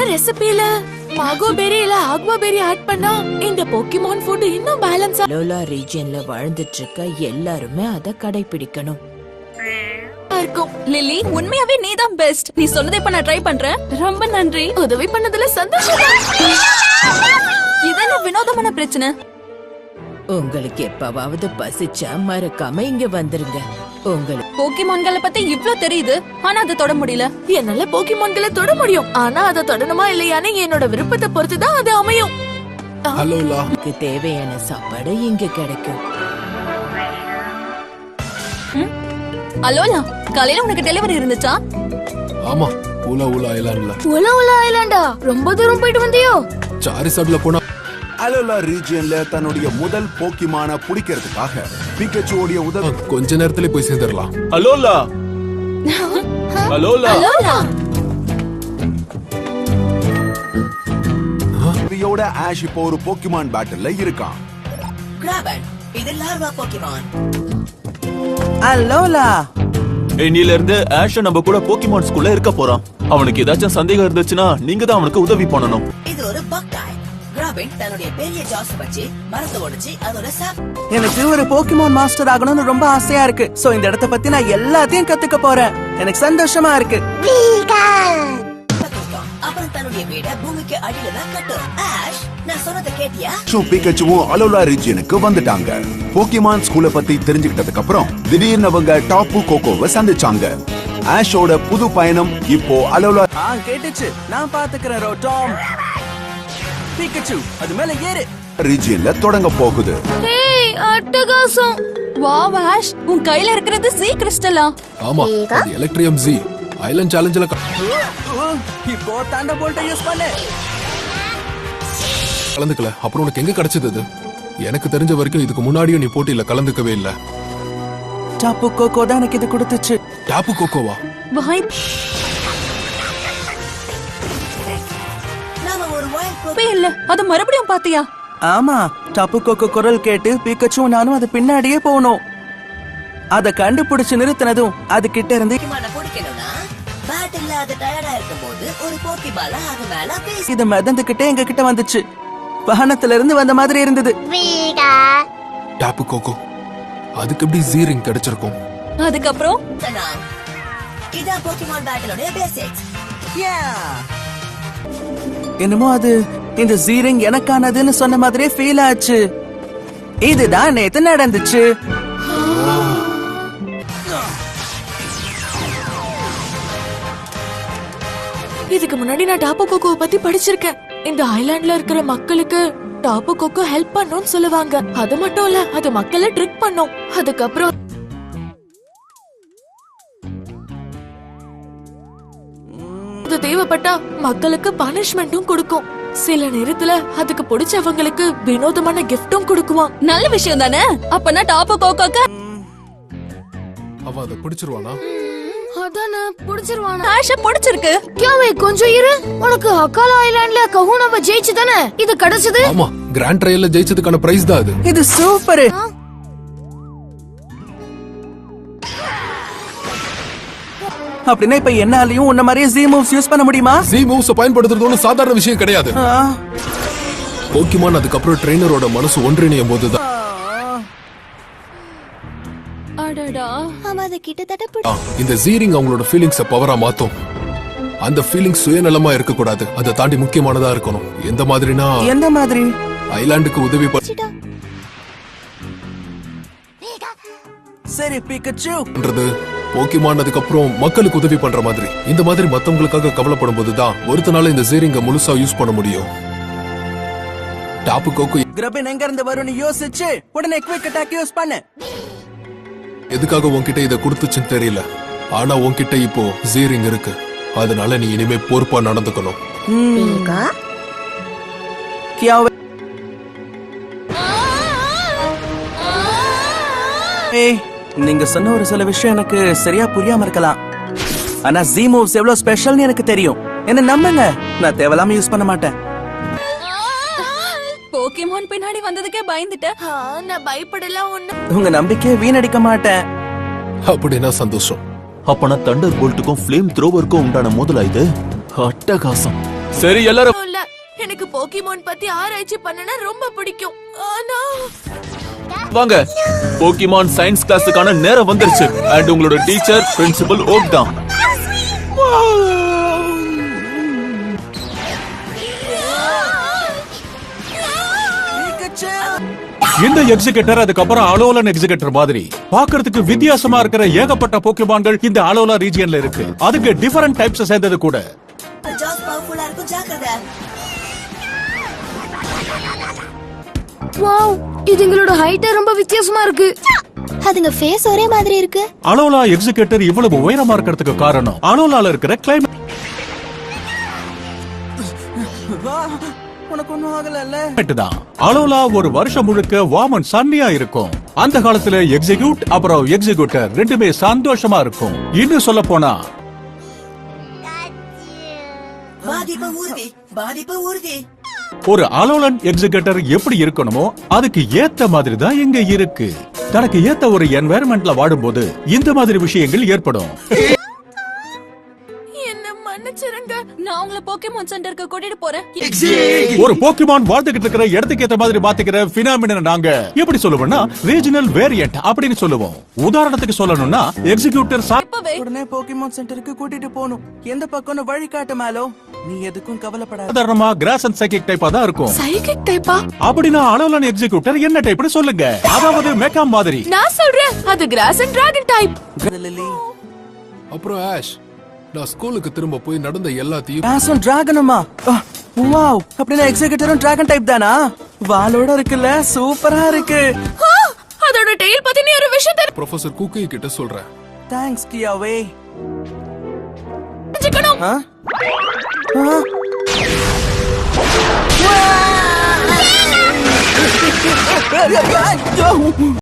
சொன்ன ரெசிபில மாகோ பெரி இல்ல ஆக்வா பெரி ஆட் பண்ணா இந்த போக்கிமான் ஃபுட் இன்னும் பேலன்ஸா லோலா ரீஜியன்ல வாழ்ந்துட்டு இருக்க எல்லாருமே அத கடைபிடிக்கணும். இருக்கும். லில்லி, உண்மையாவே நீதான் பெஸ்ட். நீ சொன்னதை இப்ப நான் ட்ரை பண்றேன். ரொம்ப நன்றி. உதவி பண்ணதுல சந்தோஷம். இதென்ன வினோதமான பிரச்சனை? உங்களுக்கு எப்பவாவது பசிச்சா மறக்காம இங்க வந்துருங்க. உங்களுக்கு போக்கிமான்களை பத்தி இவ்ளோ தெரியுது, ஆனா அதை தொட முடியல. என்னால போக்கிமான்களை தொட முடியும், ஆனா அதை தொடணுமா இல்லையான்னு என்னோட விருப்பத்தை பொறுத்துதான் அது அமையும். உங்களுக்கு தேவையான சாப்பாடு இங்க கிடைக்கும். அலோலா, காலையில உனக்கு டெலிவரி இருந்துச்சா? ஆமா, உலா உலா ஐலாண்ட்ல. உலா உலா ஐலாண்டா? ரொம்ப தூரம் போயிட்டு வந்தியோ? சாரிசாட்ல போனா அலோலா ரீஜியன்ல தன்னுடைய முதல் போக்கிமான பிடிக்கிறதுக்காக பிகச்சுவோட உதவி கொஞ்ச நேரத்துல போய் சேர்ந்துடலாம். அலோலா அலோலா அலோலா, உதவியோட ஆஷ் இப்போ ஒரு போக்கிமான் பேட்டில்ல இருக்கான். கிராபன், இது லார்வா போக்கிமான். அலோலா, இன்னில இருந்து ஆஷ் நம்ம கூட போக்கிமான் ஸ்கூல்ல இருக்க போறான். அவனுக்கு ஏதாச்சும் சந்தேகம் இருந்துச்சுன்னா நீங்க தான் அவனுக்கு உதவி பண்ணணும். இது ஒரு பக்டாய். கிராபன் தன்னுடைய பெரிய ஜாஸ் வச்சு மரத்தை உடைச்சு அதோட எனக்கு ஒரு போக்கிமான் மாஸ்டர் ஆகணும்னு ரொம்ப ஆசையா இருக்கு. சோ இந்த இடத்தை பத்தி நான் எல்லாத்தையும் கத்துக்க போறேன். எனக்கு சந்தோஷமா இருக்கு. அப்புறம் தன்னுடைய வீட பூமிக்கு அடியில தான் கட்டும். ஆஷ், நான் சொன்னதை கேட்டியா? பிகச்சுவும் அலோலா ரீஜியனுக்கு வந்துட்டாங்க. போக்கிமான் ஸ்கூலை பத்தி தெரிஞ்சுக்கிட்டதுக்கு அப்புறம் திடீர்னு அவங்க டாப்பு கோகோவை சந்திச்சாங்க. ஆஷோட புது பயணம் இப்போ அலோலா கேட்டுச்சு. நான் பாத்துக்கிறேன் ரோட்டாம். பிகச்சு, அது மேல ஏறு. ரீஜியன்ல தொடங்க போகுது. ஏய், அட்டகாசம். வாவ் ஆஷ், உன் கையில இருக்கிறது சீ கிறிஸ்டலா? ஆமா, அது எலக்ட்ரியம் ஜி ஐலண்ட் சேலஞ்சில இப்போ தாண்ட போல்ட்ட யூஸ் பண்ணு. கலந்துக்கல. அப்புறம் உனக்கு எங்க கிடைச்சது அது? எனக்கு தெரிஞ்ச வரைக்கும் இதுக்கு முன்னாடியும் நீ போட்டியில கலந்துக்கவே இல்ல. டாப்பு கோகோ தான் எனக்கு இது கொடுத்துச்சு. டாப்பு கோகோவா? வாய் இல்ல, அது மறுபடியும் பாத்தியா? ஆமா, டாப்பு கோகோ குரல் கேட்டு பிகச்சு நானும் அது பின்னாடியே போனோம். அத கண்டுபிடிச்சு நிறுத்தினதும் அது கிட்ட இருந்து இது மிதந்துகிட்டே எங்க கிட்ட வந்துச்சு. வானத்துல இருந்து வந்த மாதிரி இருந்தது. டாப்பு கோகோ, அதுக்கு எப்படி ஜீரிங் கிடைச்சிருக்கும்? அதுக்கப்புறம் என்னமோ அது இந்த ஜீரிங் எனக்கானதுன்னு சொன்ன மாதிரியே ஃபீல் ஆச்சு. இதுதான் நேத்து நடந்துச்சு. இதுக்கு முன்னாடி நான் டாப்பு கோகோவை பத்தி படிச்சிருக்கேன். இந்த ஐலாண்ட்ல இருக்கிற மக்களுக்கு டாப்பு கோகோ ஹெல்ப் பண்ணும்னு சொல்லுவாங்க. அது மட்டும் இல்ல, அது மக்களை ட்ரிக் பண்ணும். அதுக்கப்புறம் அது தேவைப்பட்டா மக்களுக்கு பனிஷ்மெண்ட்டும் கொடுக்கும். சில நேரத்துல அதுக்கு பிடிச்சவங்களுக்கு வினோதமான கிஃப்டும் கொடுக்குவான். நல்ல விஷயம் தானே? அப்பனா டாப்பு கோகோக்கு அவ அதை பிடிச்சிருவானா? அதானே, பிடிச்சிருவானா? ஆஷ பிடிச்சிருக்கு. கியாவே, கொஞ்சம் இரு. உனக்கு அக்காலா ஐலாண்ட்ல கஹூனாவை ஜெயிச்சு தானே இது கிடைச்சது? ஆமா, கிராண்ட் ட்ரையல்ல ஜெயிச்சதுக்கான பிரைஸ் தான் அது. இது சூப்பர். அப்படின்னா இப்ப என்னாலையும் உன்ன மாதிரியே ஜி மூவ்ஸ் யூஸ் பண்ண முடியுமா? ஜி மூவ்ஸ் பயன்படுத்துறது ஒன்றும் சாதாரண விஷயம் கிடையாது. போக்கிமான் அதுக்கப்புறம் ட்ரெயினரோட மனசு ஒன்றிணையும் போதுதான் இந்த ஜீரிங் அவங்களோட ஃபீலிங்ஸ பவரா மாத்தும். அந்த ஃபீலிங்ஸ் சுயநலமா இருக்க கூடாது, அதை தாண்டி முக்கியமானதா இருக்கணும். எந்த மாதிரினா, எந்த மாதிரி? ஐலாண்டுக்கு உதவி சரி பிகச்சு பண்றது, போக்கிமான் அதுக்கப்புறம் மக்களுக்கு உதவி பண்ற மாதிரி. இந்த மாதிரி மத்தவங்களுக்காக கவலைப்படும் போதுதான் ஒருத்தனால இந்த ஜீரிங்க முழுசா யூஸ் பண்ண முடியும். டாப்பு கோகோ கிரபின் எங்க இருந்து வரும்னு யோசிச்சு உடனே குவிக் அட்டாக் யூஸ் பண்ணு. எதுக்காக உன்கிட்ட இத கொடுத்துச்சுன்னு தெரியல, ஆனா உன்கிட்ட இப்போ ஜீரிங் இருக்கு. அதனால நீ இனிமே பொறுப்பா நடந்துக்கணும். நீங்க சொன்ன ஒரு சில விஷயம் எனக்கு சரியா புரியாம இருக்கலாம், ஆனா ஜி மூவ்ஸ் எவ்வளவு ஸ்பெஷல்னு எனக்கு தெரியும். என்ன நம்புங்க, நான் தேவையில்லாம யூஸ் பண்ண மாட்டேன். போக்கிமான் பின்னாடி வந்ததுக்கே பயந்துட்டேன். நான் பயப்படலாம் ஒண்ணு. உங்க நம்பிக்கையை வீணடிக்க மாட்டேன். அப்படின்னா சந்தோஷம். அப்பனா தண்டர் போல்ட்டுக்கும் ஃப்ளேம் த்ரோவருக்கும் உண்டான மோதலா இது? அட்டகாசம். சரி எல்லாரும் இல்ல எனக்கு போக்கிமான் பத்தி ஆராய்ச்சி பண்ணனா ரொம்ப பிடிக்கும். ஆனா வாங்க. போக்கிமான் சயின்ஸ் கிளாஸுக்கான நேரம் வந்துருச்சு. அண்ட் உங்களோட டீச்சர் பிரின்சிபல் ஓக் தான். இந்த எக்ஸிகியூட்டர் அதுக்கப்புறம் அலோலன் எக்ஸிகியூட்டர் மாதிரி பார்க்கிறதுக்கு வித்தியாசமா இருக்கிற ஏகப்பட்ட போக்கிமான்கள் இந்த அலோலா ரீஜியன்ல இருக்கு. அதுக்கு டிஃபரண்ட் டைப்ஸ் சேர்ந்தது கூட. ஜாஸ் பவர்ஃபுல்லா இருக்கும், ஜாக்கிரதை. வாவ், இதுங்களோட ஹைட் ரொம்ப வித்தியாசமா இருக்கு. அதுங்க ஃபேஸ் ஒரே மாதிரி இருக்கு. அலோலா எக்ஸிகியூட்டர் இவ்வளவு உயரமா இருக்கிறதுக்கு காரணம் அலோலால இருக்கிற கிளைமேட் உனக்கு ஒண்ணும் ஆகல. தான். அலோலா ஒரு வருஷம் முழுக்க வார்ம் அண்ட் சன்னியா இருக்கும். அந்த காலத்துல எக்ஸிக்யூட் அப்புறம் எக்ஸிக்யூட்டர் ரெண்டுமே சந்தோஷமா இருக்கும். இன்னும் சொல்ல போனா பாதிப்பு உறுதி, பாதிப்பு உறுதி. ஒரு அலோலன் எக்ஸிக்யூட்டர் எப்படி இருக்கணுமோ அதுக்கு ஏத்த மாதிரி தான் இங்க இருக்கு. தனக்கு ஏத்த ஒரு என்வாயர்மெண்ட்ல வாடும்போது இந்த மாதிரி விஷயங்கள் ஏற்படும். என்ன மன்னிச்சிருங்க. நான் உங்களை போக்கேமான் சென்டருக்கு கூட்டிட்டு போறேன். ஒரு போக்கிமான் வாழ்ந்துகிட்டு இருக்கிற இடத்துக்கு ஏத்த மாதிரி மாத்திக்கிற பினாமினன் நாங்க எப்படி சொல்லுவோம்னா ரீஜனல் வேரியன்ட் அப்படின்னு சொல்லுவோம். உதாரணத்துக்கு சொல்லணும்னா எக்ஸிக்யூட்டர் இப்பவே உடனே போக்கிமான் சென்டருக்கு கூட்டிட்டு போகணும். எந்த பக்கம்னு வழி காட்டு மேலோ. நீ எதுக்கும் கவலைப்படாத. சாதாரணமா கிராஸ் அண்ட் சைக்கிக் டைப்பா தான் இருக்கும். சைக்கிக் டைப்பா? அப்படின்னா அலோலன் எக்ஸிக்யூட்டர் என்ன டைப்னு சொல்லுங்க. அதாவது மெக்கா மாதிரி. நான் சொல்றேன் அது grass and dragon type. Lily, அப்புறம் ஆஷ், நான் ஸ்கூலுக்கு திரும்ப போய் நடந்த எல்லாத்தையும் கிராஸும் டிராகனுமா? வாவ், அப்படின்னா எக்ஸிக்யூட்டரும் டிராகன் டைப் தானா? வாலோட இருக்குல்ல, சூப்பரா இருக்கு. அதோட டெயில் பத்தி நீ ஒரு விஷயம் ப்ரொஃபசர் குக்கி கிட்ட சொல்றேன். தேங்க்ஸ் கியாவே. தெரிஞ்சுக்கணும். ஆ?